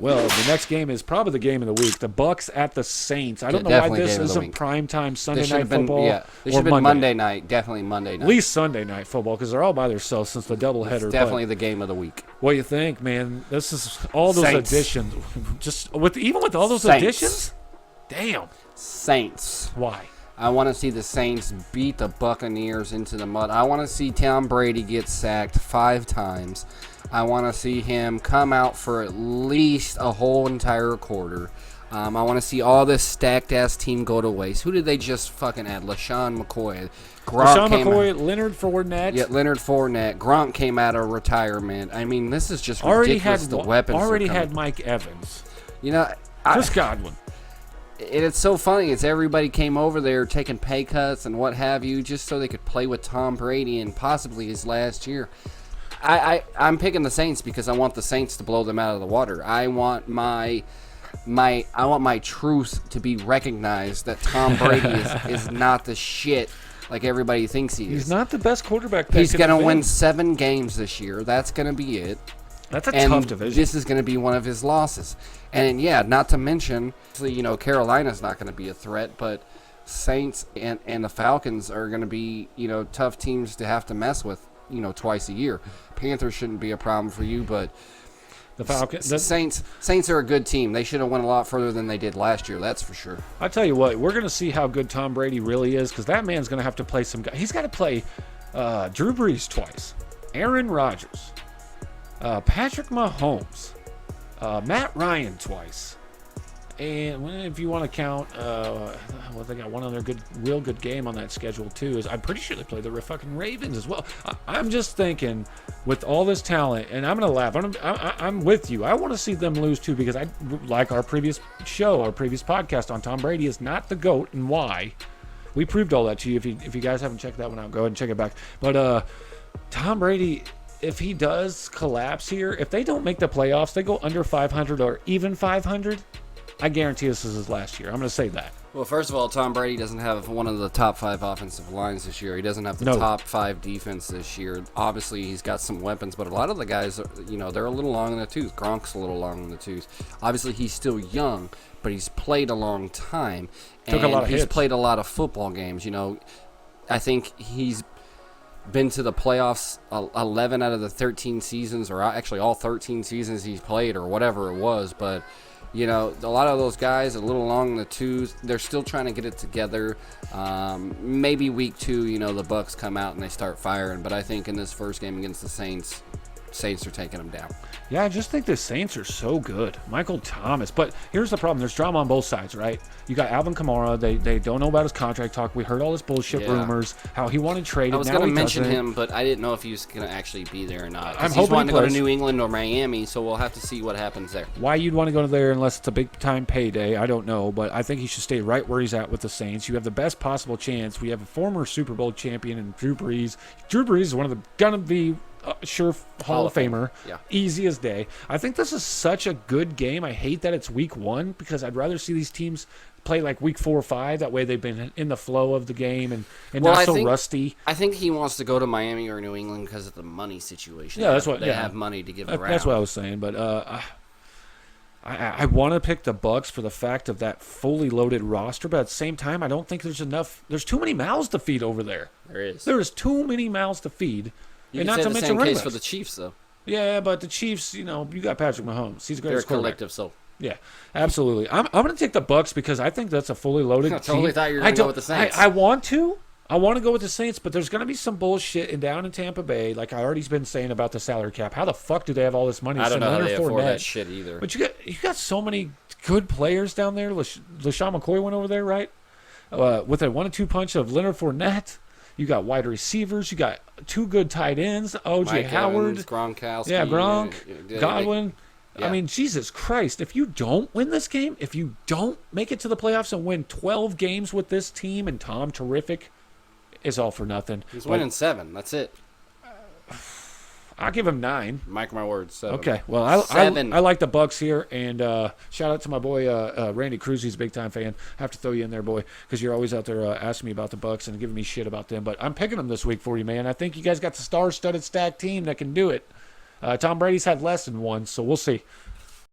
Well, the next game is probably the game of the week. The Bucs at the Saints. I don't know why this isn't primetime Sunday night football. Yeah, this should have been Monday night. Definitely Monday night. At least Sunday night football because they're all by themselves since the doubleheader. It's definitely the game of the week. What do you think, man? This is all those additions. Just even with all those additions? Damn. Saints. Why? I want to see the Saints beat the Buccaneers into the mud. I want to see Tom Brady get sacked 5 times. I want to see him come out for at least a whole entire quarter. I want to see all this stacked-ass team go to waste. Who did they just fucking add? LaShawn McCoy. Leonard Fournette. Yeah, Leonard Fournette. Gronk came out of retirement. I mean, this is just ridiculous, the weapons. Already had Mike Evans. You know, just Godwin. It's so funny. It's everybody came over there taking pay cuts and what have you just so they could play with Tom Brady and possibly his last year. I'm picking the Saints because I want the Saints to blow them out of the water. I want my truth to be recognized that Tom Brady is not the shit like everybody thinks he is. He's not the best quarterback. He's going to win 7 games this year. That's going to be it. That's a tough division. This is going to be one of his losses. And yeah, not to mention, Carolina's not going to be a threat, but Saints and the Falcons are going to be, tough teams to have to mess with, twice a year. Panthers shouldn't be a problem for you, but the Falcons, Saints are a good team. They should have went a lot further than they did last year. That's for sure. I tell you what, we're going to see how good Tom Brady really is because that man's going to have to play some guys. He's got to play Drew Brees twice, Aaron Rodgers, Patrick Mahomes, Matt Ryan twice, and if you want to count, they got one other real good game on that schedule too. Is I'm pretty sure they play the fucking Ravens as well. I'm just thinking, with all this talent, and I'm gonna laugh. I'm with you. I want to see them lose too because I like our previous podcast on Tom Brady is not the GOAT and why. We proved all that to you. If you guys haven't checked that one out, go ahead and check it back. But Tom Brady, if he does collapse here, if they don't make the playoffs, they go under 500 or even 500, I guarantee this is his last year. I'm going to say that. Well, first of all, Tom Brady doesn't have one of the top 5 offensive lines this year. He doesn't have the top 5 defense this year. Obviously, he's got some weapons, but a lot of the guys, they're a little long in the tooth. Gronk's a little long in the tooth. Obviously, he's still young, but he's played a long time. Took a lot of hits. He's played a lot of football games. I think he's been to the playoffs 11 out of the 13 seasons, or actually all 13 seasons he's played, or whatever it was, but a lot of those guys a little long in the tooth. They're still trying to get it together. Maybe week 2, the Bucs come out and they start firing. But I think in this first game against the Saints are taking them down. Yeah, I just think the Saints are so good. Michael Thomas. But here's the problem. There's drama on both sides, right? You got Alvin Kamara. They don't know about his contract talk. We heard all this bullshit rumors, how he wanted traded. I was going to mention him, but I didn't know if he was going to actually be there or not. I'm hoping he's wanting to go to New England or Miami, so we'll have to see what happens there. Why you'd want to go there unless it's a big-time payday, I don't know. But I think he should stay right where he's at with the Saints. You have the best possible chance. We have a former Super Bowl champion in Drew Brees. Drew Brees is one of the going to be sure Hall of Famer. Yeah. Easy as day. I think this is such a good game. I hate that it's week 1 because I'd rather see these teams play like week 4 or 5. That way they've been in the flow of the game and not so rusty. I think he wants to go to Miami or New England because of the money situation. Yeah, that's what they have money to give around. That's what I was saying. But I want to pick the Bucs for the fact of that fully loaded roster. But at the same time, I don't think there's enough. There's too many mouths to feed over there. There is. There is too many mouths to feed. You can say the same case for the Chiefs, though. Yeah, but the Chiefs, you got Patrick Mahomes. He's a great quarterback. They're a collective soul. Yeah, absolutely. I'm going to take the Bucs because I think that's a fully loaded team. I totally thought you were going to go with the Saints. I want to. I want to go with the Saints, but there's going to be some bullshit down in Tampa Bay, like I already been saying about the salary cap. How the fuck do they have all this money? I don't know how they afford that shit either. But you got so many good players down there. LaShawn McCoy went over there, right? With a 1-2 punch of Leonard Fournette. You got wide receivers. You got 2 good tight ends. O.J. Howard. Evans, Gronkowski. Yeah, Gronk. Godwin. Yeah. I mean, Jesus Christ. If you don't win this game, if you don't make it to the playoffs and win 12 games with this team and Tom Terrific is all for nothing. He's winning 7. That's it. I'll give him 9. Mark my words. 7. Okay. Well, I like the Bucs here, and shout out to my boy Randy Cruz. He's a big time fan. I have to throw you in there, boy, because you're always out there asking me about the Bucs and giving me shit about them. But I'm picking them this week for you, man. I think you guys got the star-studded stacked team that can do it. Tom Brady's had less than one, so we'll see.